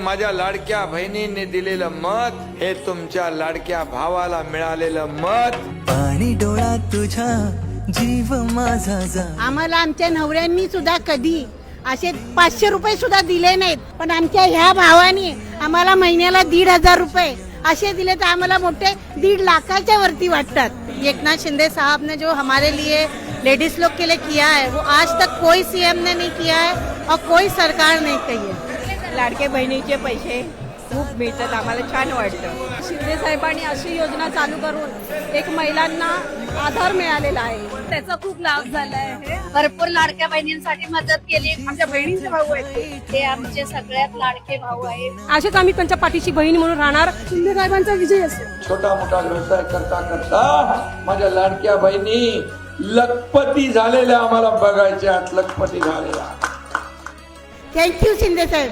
माझ्या लाडक्या बहिणींनी दिलेलं मत हे तुमच्या लाडक्या भावाला मिळालेलं मत। पाणी डोळा तुझा जीव माझा जा। आम्हाला आमच्या नवऱ्यांनी सुद्धा कधी असे 500 रुपये सुद्धा दिले नाहीत, पण आमच्या ह्या भावानी आम्हाला महिन्याला 1,500 रुपये असे दिले तर आम्हाला मोठे 1.5 लाखाच्या वरती वाटतात। एकनाथ शिंदे साहब ने जो हमारे लिए लेडीज लोग के लिए किया है वो आज तक कोई सीएम ने नहीं किया है और कोई सरकार नहीं की है। लाडके बहिणीचे पैसे खूप मिळतात, आम्हाला छान वाटतं। शिंदे साहेबांनी अशी योजना चालू करून एक महिलांना आधार मिळालेला आहे, त्याचा खूप लाभ झाला आहे। भरपूर लाडक्या बहिणींसाठी मदत केली। आमच्या बहिणींचे भाऊ आहेत ते आमचे सगळ्यात लाडके भाऊ आहेत। असेच आम्ही त्यांच्या पाठीशी बहीण म्हणून राहणार। शिंदे साहेबांचा विजय असेल। छोटा मोठा व्यवसाय करता करता माझ्या लाडक्या बहिणी लखपती झालेल्या आम्हाला बघायच्या, लखपती झालेल्या। थँक्यू शिंदे साहेब।